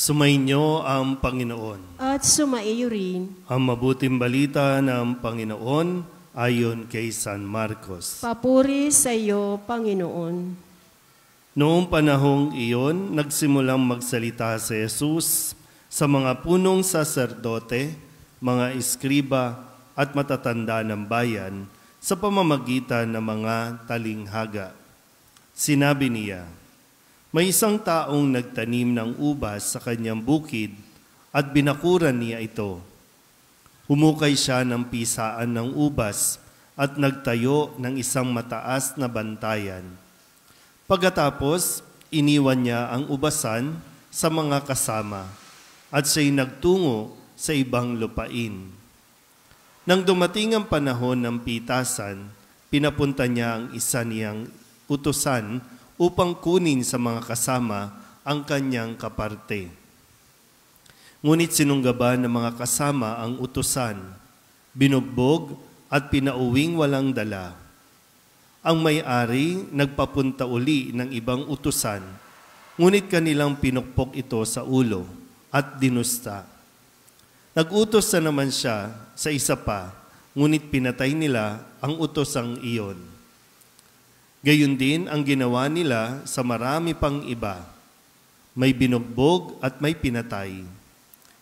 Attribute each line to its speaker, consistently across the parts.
Speaker 1: Sumainyo ang Panginoon.
Speaker 2: At sumaiyo rin.
Speaker 1: Ang mabuting balita ng Panginoon ayon kay San Marcos.
Speaker 2: Papuri sa iyo, Panginoon.
Speaker 1: Noong panahong iyon, nagsimulang magsalita si Jesus sa mga punong saserdote, mga iskriba at matatanda ng bayan sa pamamagitan ng mga talinghaga. Sinabi niya, may isang taong nagtanim ng ubas sa kanyang bukid at binakuran niya ito. Humukay siya ng pisaan ng ubas at nagtayo ng isang mataas na bantayan. Pagkatapos, iniwan niya ang ubasan sa mga kasama at siya'y nagtungo sa ibang lupain. Nang dumating ang panahon ng pitasan, pinapunta niya ang isa niyang utusan upang kunin sa mga kasama ang kanyang kaparte. Ngunit sinunggaban ng mga kasama ang utusan, binugbog at pinauwing walang dala. Ang may-ari nagpapunta uli ng ibang utusan, ngunit kanilang pinukpok ito sa ulo at dinusta. Nag-utos na naman siya sa isa pa, ngunit pinatay nila ang utosang iyon. Gayon din ang ginawa nila sa marami pang iba. May binugbog at may pinatay.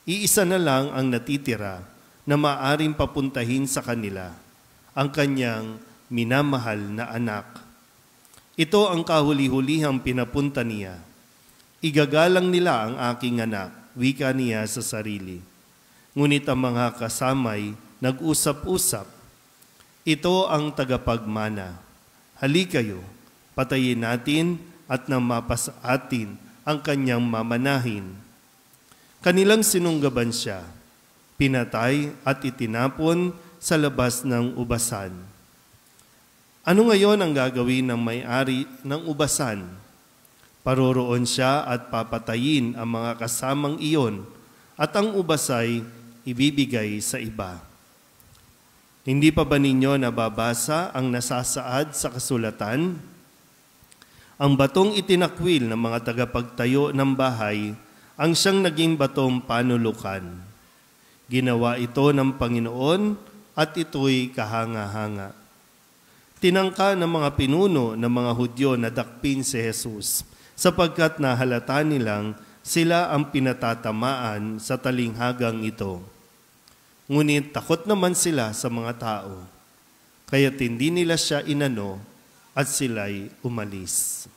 Speaker 1: Iisa na lang ang natitira na maaring papuntahin sa kanila, ang kanyang minamahal na anak. Ito ang kahuli-hulihang pinapunta niya. Igagalang nila ang aking anak, wika niya sa sarili. Ngunit ang mga kasamay nag-usap-usap. Ito ang tagapagmana. Hali kayo, patayin natin at nang mapasa atin ang kanyang mamanahin. Kanilang sinunggaban siya, pinatay at itinapon sa labas ng ubasan. Ano ngayon ang gagawin ng may-ari ng ubasan? Paroroon siya at papatayin ang mga kasamang iyon at ang ubasay ibibigay sa iba. Hindi pa ba ninyo nababasa ang nasasaad sa kasulatan? Ang batong itinakwil ng mga tagapagtayo ng bahay ang siyang naging batong panulukan. Ginawa ito ng Panginoon at ito'y kahanga-hanga. Tinangka ng mga pinuno ng mga Hudyo na dakpin si Jesus sapagkat nahalata nilang sila ang pinatatamaan sa talinghagang ito. Ngunit takot naman sila sa mga tao, kaya't hindi nila siya inano at sila'y umalis.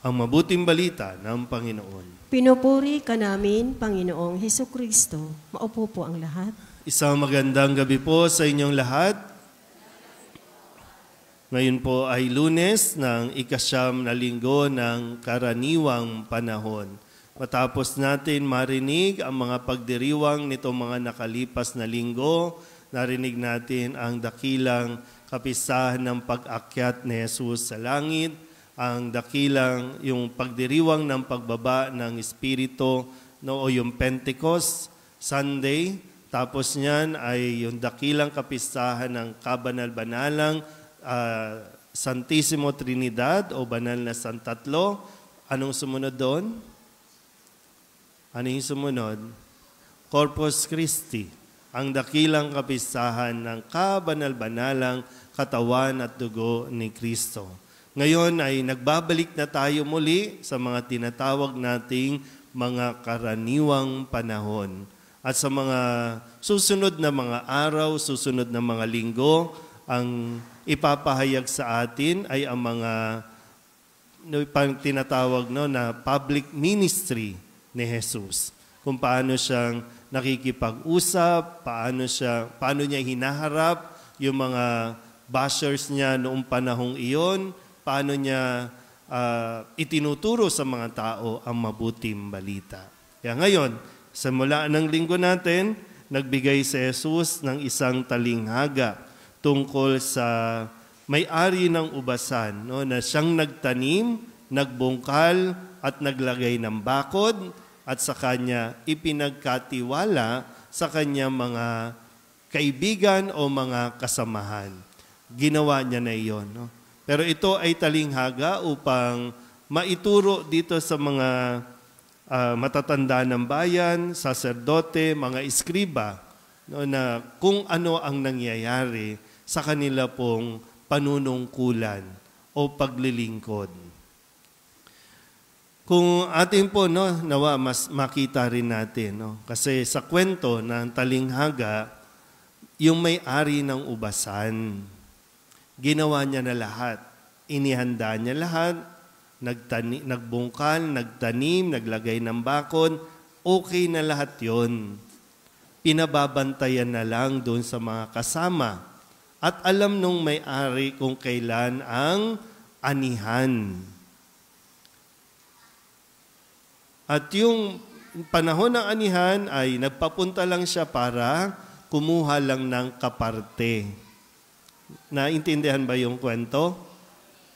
Speaker 1: Ang mabuting balita ng Panginoon.
Speaker 2: Pinupuri ka namin, Panginoong Hesukristo. Maupo po ang lahat.
Speaker 1: Isang magandang gabi po sa inyong lahat. Ngayon po ay Lunes ng 9 na linggo ng karaniwang panahon. Matapos natin marinig ang mga pagdiriwang nitong mga nakalipas na linggo, narinig natin ang dakilang kapistahan ng pag-akyat ni Jesus sa langit, ang dakilang yung pagdiriwang ng pagbaba ng Espiritu o yung Pentecost Sunday, tapos niyan ay yung dakilang kapistahan ng kabanal-banalang Santissimo Trinidad o Banal na Santatlo. Anong sumunod doon? Ano yung sumunod? Corpus Christi, ang dakilang kapistahan ng kabanal-banalang katawan at dugo ni Kristo. Ngayon ay nagbabalik na tayo muli sa mga tinatawag nating mga karaniwang panahon. At sa mga susunod na mga araw, susunod na mga linggo, ang ipapahayag sa atin ay ang mga tinatawag na public ministry ni Jesus. Kung paano siyang nakikipag-usap, paano niya hinaharap yung mga bashers niya noong panahong iyon, paano niya itinuturo sa mga tao ang mabuting balita. Kaya ngayon, sa mula ng linggo natin, nagbigay si Jesus ng isang talinghaga tungkol sa may-ari ng ubasan, na siyang nagtanim, nagbungkal at naglagay ng bakod, at sa kanya ipinagkatiwala sa kanyang mga kaibigan o mga kasamahan. Ginawa niya na iyon. Pero ito ay talinghaga upang maituro dito sa mga matatanda ng bayan, saserdote, mga iskriba, no, na kung ano ang nangyayari sa kanila pong panunungkulan o paglilingkod. Kung atin po, no, nawa mas makita rin natin, no, kasi sa kwento ng talinghaga, yung may-ari ng ubasan, ginawa niya na lahat. Inihanda niya lahat, nagbungkal, nagtanim, naglagay ng bakod, okay na lahat yon. Pinababantayan na lang doon sa mga kasama. At alam nung may-ari kung kailan ang anihan. At yung panahon ng anihan ay nagpapunta lang siya para kumuha lang ng kaparte. Naintindihan ba yung kwento?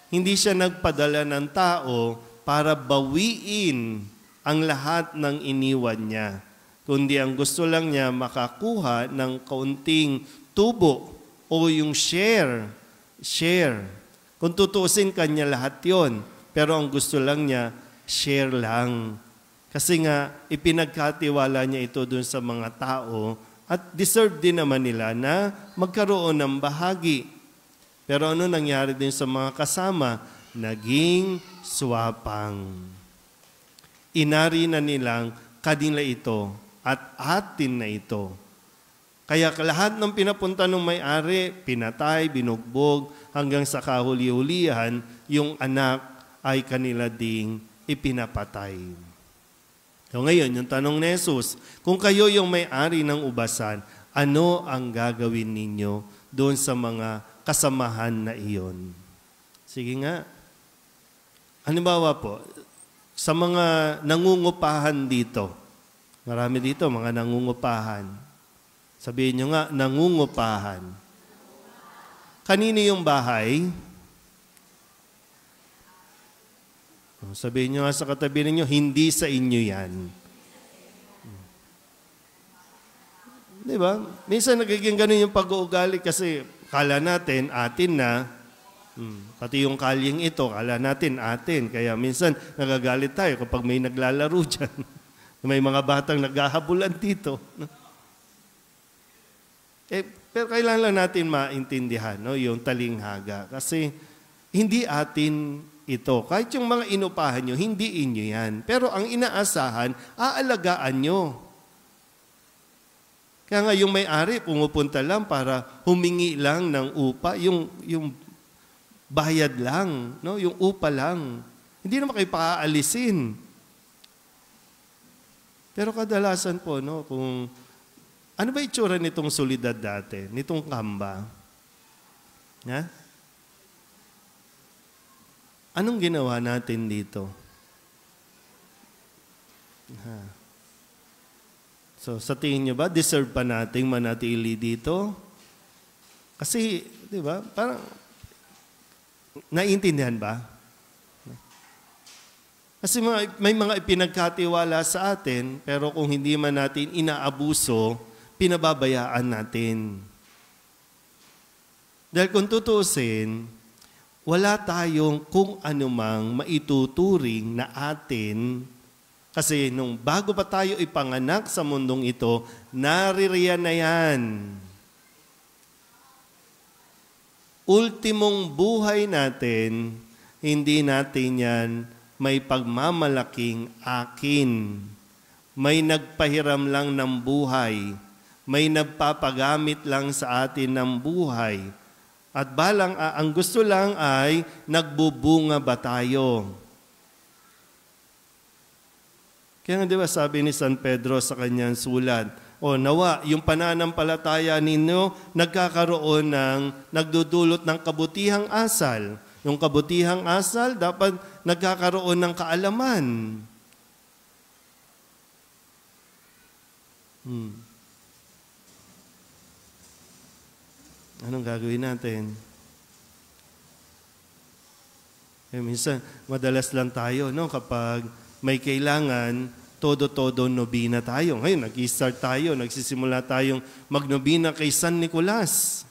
Speaker 1: Hindi siya nagpadala ng tao para bawiin ang lahat ng iniwan niya. Kundi ang gusto lang niya makakuha ng kaunting tubo o yung share. Kung tutusin kanya lahat yon, pero ang gusto lang niya, share lang. Kasi nga, ipinagkatiwala niya ito dun sa mga tao at deserve din naman nila na magkaroon ng bahagi. Pero ano nangyari din sa mga kasama? Naging swapang. Inari na nilang kanila ito at atin na ito. Kaya lahat ng pinapunta ng may-ari, pinatay, binugbog, hanggang sa kahuli-hulihan, yung anak ay kanila ding ipinapatay. So ngayon, yung tanong ni Jesus, kung kayo yung may-ari ng ubasan, ano ang gagawin ninyo doon sa mga kasamahan na iyon? Sige nga. Halimbawa po, sa mga nangungupahan dito, marami dito, mga nangungupahan. Sabihin nyo nga, nangungupahan. Kanino yung bahay? Sabihin nyo nga sa katabi ninyo, hindi sa inyo yan. Di ba? Minsan nagiging ganun yung pag-uugali kasi kala natin, atin na. Pati yung kalyeng ito, kala natin, atin. Kaya minsan nagagalit tayo kapag may naglalaro dyan. May mga batang naghahabulan dito. Pero kailangan lang natin maintindihan, no, yung talinghaga. Kasi hindi atin ito. Kahit yung mga inupahan nyo, hindi inyo yan. Pero ang inaasahan, aalagaan nyo. Kaya nga yung may-ari, pumupunta lang para humingi lang ng upa, yung bayad lang, no? Yung upa lang. Hindi naman kayo paaalisin. Pero kadalasan po, no, kung ano ba itsura nitong Solidad dati, nitong Kamba? Ha? Anong ginawa natin dito? So, sa tingin nyo ba, deserve pa nating manatili dito? Kasi, di ba, parang, naiintindihan ba? Kasi may mga ipinagkatiwala sa atin, pero kung hindi man natin inaabuso, pinababayaan natin. Dahil kung tutuusin, wala tayong kung anumang maituturing na atin kasi nung bago pa tayo ipanganak sa mundong ito, naririyan na yan. Ultimong buhay natin, hindi natin yan may pagmamalaking akin. May nagpahiram lang ng buhay. May nagpapagamit lang sa atin ng buhay. At ang gusto lang ay nagbubunga ba tayo? Kaya nga di ba sabi ni San Pedro sa kanyang sulat, nawa, yung pananampalataya ninyo nagkakaroon nagdudulot ng kabutihang asal. Yung kabutihang asal dapat nagkakaroon ng kaalaman. Anong gagawin natin? Minsan, madalas lang tayo, no? Kapag may kailangan, todo-todo nobina tayo. Ngayon, nag-start tayo, nagsisimula tayong magnobina kay San Nicolas.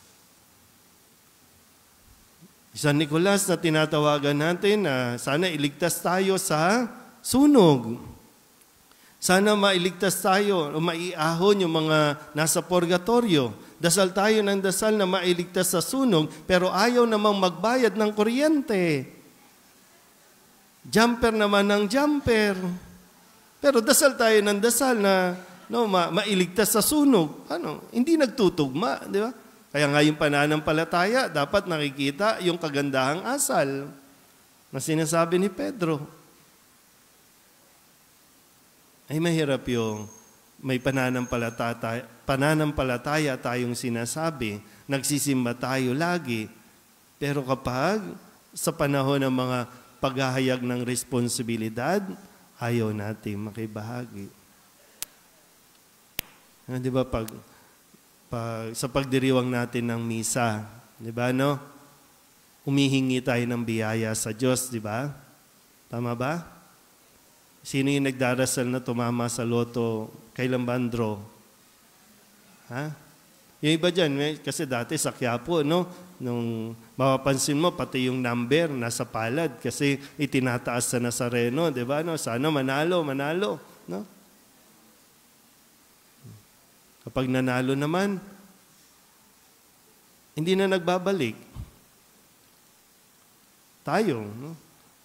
Speaker 1: San Nicolas na tinatawagan natin na sana iligtas tayo sa sunog. Sana mailigtas tayo o maiahon yung mga nasa purgatorio. Dasal tayo ng dasal na mailigtas sa sunog, pero ayaw namang magbayad ng kuryente. Jumper naman ng jumper. Pero dasal tayo ng dasal na mailigtas sa sunog. Hindi nagtutugma, di ba? Kaya nga yung pananampalataya, dapat nakikita yung kagandahang asal na sinasabi ni Pedro. Ay mahirap yung may pananampalataya tayong sinasabi, nagsisimba tayo lagi, pero kapag sa panahon ng mga paghahayag ng responsibilidad, ayaw natin makibahagi. Di ba sa pagdiriwang natin ng misa, di ba humihingi tayo ng biyaya sa Diyos, di ba? Tama ba? Sino yung nagdarasal na tumama sa loto kay Lambandro? Ha? Yung iba dyan, kasi dati sa Quiapo, nung mapapansin mo, pati yung number nasa palad kasi itinataas sa Nazareno, di ba? Sana manalo, no? Kapag nanalo naman, hindi na nagbabalik. Tayo,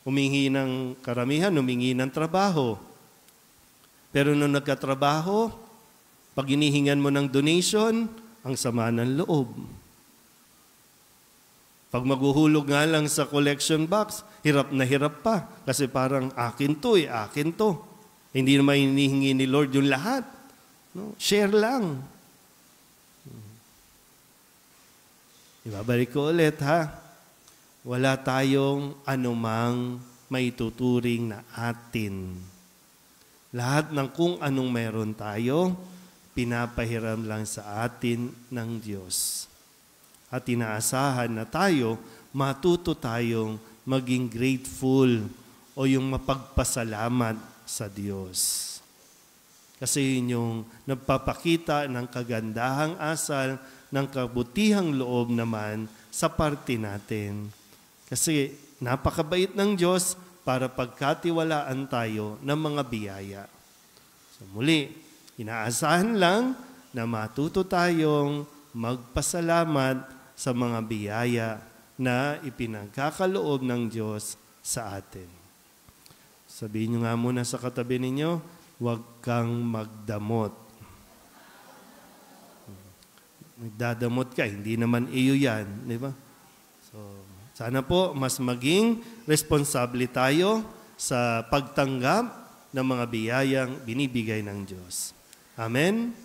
Speaker 1: humingi ng karamihan, humingi ng trabaho. Pero nung nagkatrabaho, pag inihingan mo ng donation, ang sama ng loob. Pag maghuhulog nga lang sa collection box, hirap na hirap pa. Kasi parang akin to. Hindi naman hinihingi ni Lord yung lahat. Share lang. Ibabalik ko ulit Wala tayong anumang maituturing na atin. Lahat ng kung anong meron tayo, pinapahiram lang sa atin ng Diyos. At inaasahan na tayo, matuto tayong maging grateful o yung mapagpasalamat sa Diyos. Kasi yun yung nagpapakita ng kagandahang asal, ng kabutihang loob naman sa parte natin. Kasi napakabait ng Diyos para pagkatiwalaan tayo ng mga biyaya. So muli, inaasahan lang na matuto tayong magpasalamat sa mga biyaya na ipinagkakaloob ng Diyos sa atin. Sabihin nyo nga muna sa katabi ninyo, huwag kang magdamot. Nagdadamot ka, hindi naman iyo yan, di ba? So, sana po mas maging responsable tayo sa pagtanggap ng mga biyayang binibigay ng Diyos. Amen?